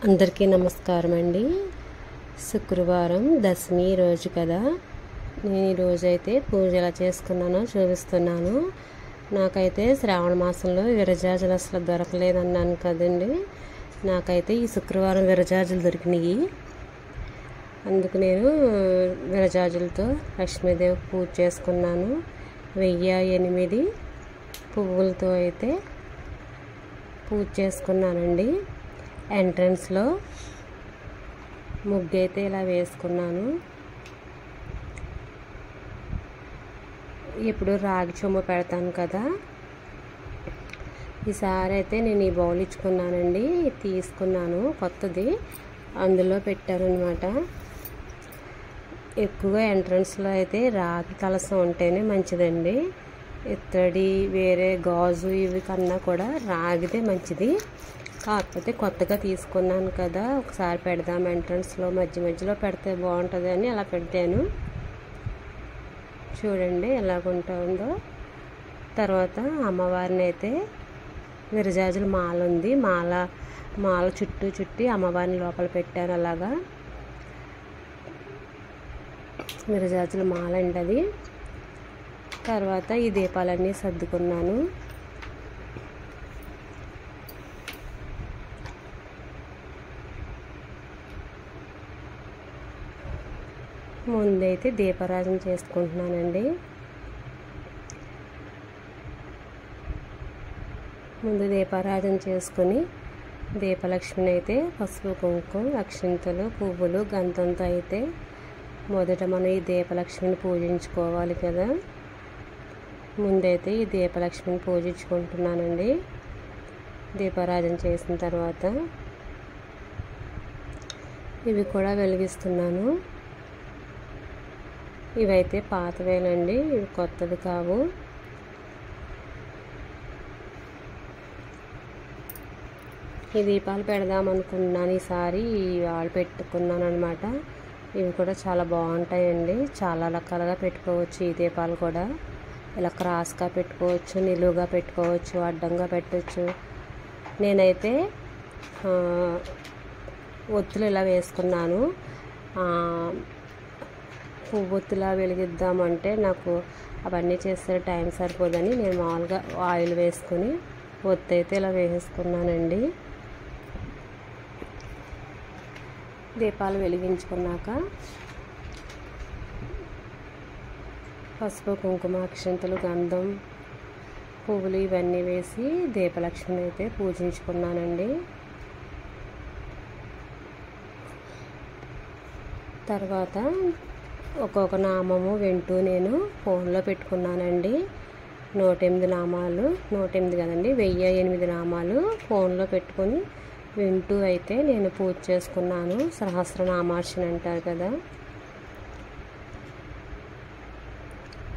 అందరికీ నమస్కారం అండి. శుక్రవారం దశమి రోజు కదా, నేను ఈరోజైతే పూజ ఎలా చేసుకున్నానో చూపిస్తున్నాను. నాకైతే శ్రావణ మాసంలో విరజాజులు అసలు దొరకలేదన్నాను కదండి. నాకైతే ఈ శుక్రవారం విరజాజులు దొరికినాయి. అందుకు నేను విరజాజులతో లక్ష్మీదేవి పూజ చేసుకున్నాను. 1008 పువ్వులతో అయితే పూజ చేసుకున్నానండి. ఎంట్రన్స్లో ముగ్గు అయితే ఇలా వేసుకున్నాను. ఇప్పుడు రాగి చెంబు పెడతాను కదా, ఈసారి అయితే నేను ఈ బౌల్ ఇచ్చుకున్నానండి, తీసుకున్నాను కొత్తది, అందులో పెట్టాను అనమాట. ఎక్కువగా ఎంట్రన్స్లో అయితే రాగి కలసం ఉంటేనే మంచిదండి. ఇత్తడి వేరే గాజు ఇవి కన్నా కూడా రాగిదే మంచిది. కాకపోతే కొత్తగా తీసుకున్నాను కదా, ఒకసారి పెడదాం ఎంట్రన్స్లో మధ్యలో పెడితే బాగుంటుంది అని అలా పెట్టాను. చూడండి ఎలాగుంటుందో. తర్వాత అమ్మవారిని అయితే విరజాజుల మాల ఉంది, మాల చుట్టి అమ్మవారిని లోపల పెట్టాను. అలాగా విరజాజుల మాల అండి అది. తర్వాత ఈ దీపాలన్నీ సర్దుకున్నాను. ముందైతే దీపారాధన చేసుకుంటున్నానండి. ముందు దీపారాధన చేసుకుని దీపలక్ష్మిని అయితే పసుపు కుంకుమ అక్షింతలు పువ్వులు గంధంతో అయితే మొదట మనం ఈ దీపలక్ష్మిని పూజించుకోవాలి కదా. ముందైతే ఈ దీపలక్ష్మిని పూజించుకుంటున్నానండి. దీపారాధన చేసిన తర్వాత ఇవి కూడా వెలిగిస్తున్నాను. ఇవైతే పాతవేనండి, ఇవి కొత్తవి కావు. ఈ దీపాలు పెడదాం అనుకున్నాను, ఈసారి వాళ్ళు పెట్టుకున్నాను అనమాట. ఇవి కూడా చాలా బాగుంటాయండి, చాలా రకాలుగా పెట్టుకోవచ్చు. ఈ దీపాలు కూడా ఇలా క్రాస్గా పెట్టుకోవచ్చు, నిలువుగా పెట్టుకోవచ్చు, అడ్డంగా పెట్టవచ్చు. నేనైతే ఒత్తులు ఇలా వేసుకున్నాను. పువ్వొత్తులా వెలిగిద్దామంటే నాకు అవన్నీ చేస్తే టైం సరిపోదని నేను మామూలుగా ఆయిల్ వేసుకుని ఒత్తు అయితే ఇలా వేసుకున్నానండి. దీపాలు వెలిగించుకున్నాక పసుపు కుంకుమ అక్షింతలు గంధం పువ్వులు ఇవన్నీ వేసి దీపలక్ష్మిని అయితే పూజించుకున్నానండి. తర్వాత ఒక్కొక్క నామము వింటూ నేను ఫోన్లో పెట్టుకున్నానండి. 108 నామాలు, 108 కదండి, 1008 నామాలు ఫోన్లో పెట్టుకొని వింటూ అయితే నేను పూజ చేసుకున్నాను. సహస్రనామార్చన అంటారు కదా.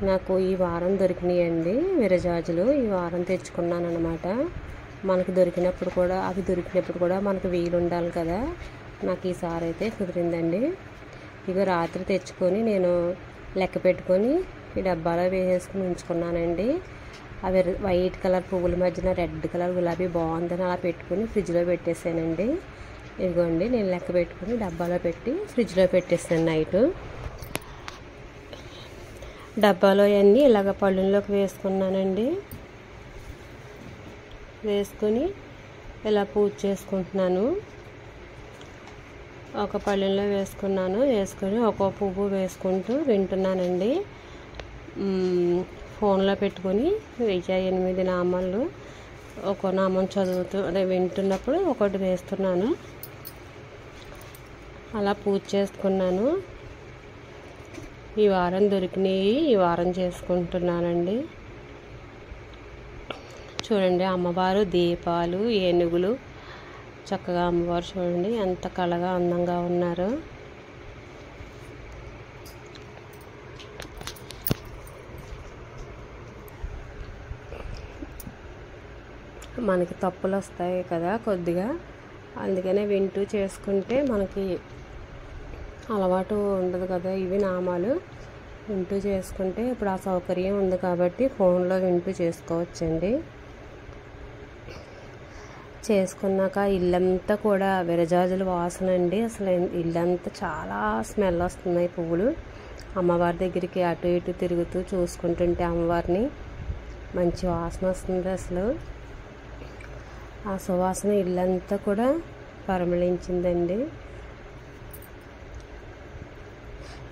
నాకు ఈ వారం దొరికినాయండి విరజాజులు, ఈ వారం తెచ్చుకున్నాను అనమాట. మనకు దొరికినప్పుడు కూడా అవి దొరికినప్పుడు కూడా మనకు వీలు ఉండాలి కదా. నాకు ఈసారి అయితే కుదిరిందండి. ఇక రాత్రి తెచ్చుకొని నేను లెక్క పెట్టుకొని ఈ డబ్బాలో వేసేసుకుని ఉంచుకున్నానండి. అవి వైట్ కలర్ పువ్వుల మధ్యన రెడ్ కలర్ గులాబీ బాగుందని అలా పెట్టుకుని ఫ్రిడ్జ్లో పెట్టేసానండి. ఇదిగోండి నేను లెక్క పెట్టుకుని డబ్బాలో పెట్టి ఫ్రిడ్జ్లో పెట్టేసాను నైట్. డబ్బాలో అన్నీ ఇలాగ పళ్ళులోకి వేసుకున్నానండి. వేసుకొని ఇలా పూజ చేసుకుంటున్నాను. ఒక పళ్ళెంలో వేసుకున్నాను. వేసుకొని ఒక్కో పువ్వు వేసుకుంటూ వింటున్నానండి. ఫోన్లో పెట్టుకొని 1008 నామాలు ఒక్కో నామం చదువుతూ అదే వింటున్నప్పుడు ఒకటి వేస్తున్నాను. అలా పూజ చేసుకున్నాను. ఈ వారం దొరికినాయి, ఈ వారం చేసుకుంటున్నానండి. చూడండి అమ్మవారు దీపాలు ఏనుగులు చక్కగా అమ్మవారు చూడండి ఎంత కళగా అందంగా ఉన్నారు. మనకి తప్పులు వస్తాయి కదా కొద్దిగా, అందుకనే వింటూ చేసుకుంటే మనకి అలవాటు ఉండదు కదా. ఇవి నామాలు వింటూ చేసుకుంటే ఇప్పుడు ఆ సౌకర్యం ఉంది కాబట్టి ఫోన్లో వింటూ చేసుకోవచ్చండి. చేసుకున్నాక ఇల్లంతా కూడా విరజాజుల వాసన అండి. అసలు ఇల్లంతా చాలా స్మెల్ వస్తున్నాయి పువ్వులు. అమ్మవారి దగ్గరికి అటు ఇటు తిరుగుతూ చూసుకుంటుంటే అమ్మవారిని మంచి వాసన వస్తుంది. అసలు ఆ సువాసన ఇల్లంతా కూడా పరిమళించిందండి.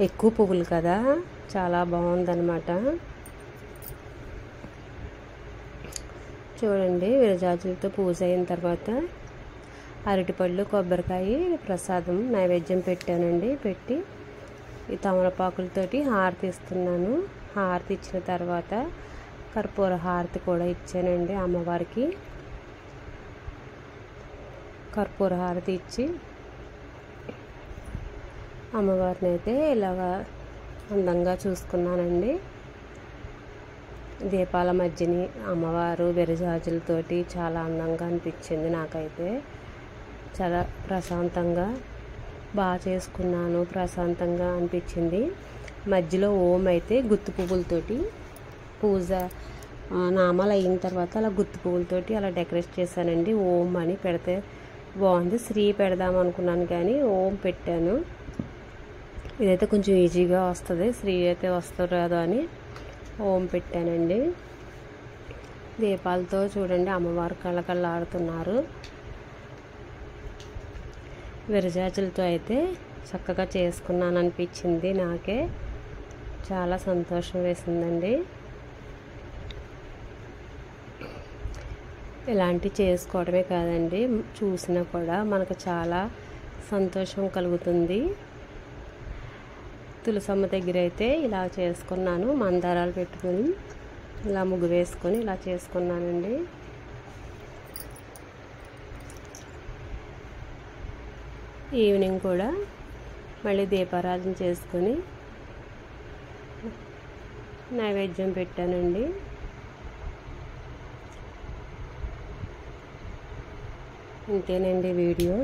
ఎక్కువ పువ్వులు కదా, చాలా బాగుందన్నమాట. చూడండి, విరజాజులతో పూజ అయిన తర్వాత అరటిపళ్ళు, కొబ్బరికాయ ప్రసాదం నైవేద్యం పెట్టానండి. పెట్టి ఈ తమలపాకులతోటి హారతి ఇస్తున్నాను. హారతి ఇచ్చిన తర్వాత కర్పూర హారతి కూడా ఇచ్చానండి అమ్మవారికి. కర్పూర హారతి ఇచ్చి అమ్మవారిని అయితే ఇలాగా అందంగా చూసుకున్నానండి. దీపాల మధ్యని అమ్మవారు విరజాజులతోటి చాలా అందంగా అనిపించింది. నాకైతే చాలా ప్రశాంతంగా బాగా చేసుకున్నాను, ప్రశాంతంగా అనిపించింది. మధ్యలో ఓం అయితే గుత్తి పువ్వులతోటి పూజ నామాలు అయిన తర్వాత అలా గుత్తి పువ్వులతోటి అలా డెకరేట్ చేశానండి. ఓం అని పెడితే బాగుంది. శ్రీ పెడదాం అనుకున్నాను కానీ ఓం పెట్టాను. ఇదైతే కొంచెం ఈజీగా వస్తుంది, శ్రీ అయితే వస్తుంది రాదు అని ఓం పెట్టానండి. దీపాలతో చూడండి అమ్మవారు కళ్ళకళ్ళాడుతున్నారు. విరజాజులతో అయితే చక్కగా చేసుకున్నాను అనిపించింది. నాకే చాలా సంతోషం వేసిందండి. ఇలాంటివి చేసుకోవడమే కాదండి, చూసినా కూడా మనకు చాలా సంతోషం కలుగుతుంది. తులసమ్మ దగ్గర అయితే ఇలా చేసుకున్నాను. మందారాలు పెట్టుకొని ఇలా ముగ్గు వేసుకొని ఇలా చేసుకున్నానండి. ఈవినింగ్ కూడా మళ్ళీ దీపారాధన చేసుకొని నైవేద్యం పెట్టానండి. ఇంతేనండి వీడియో.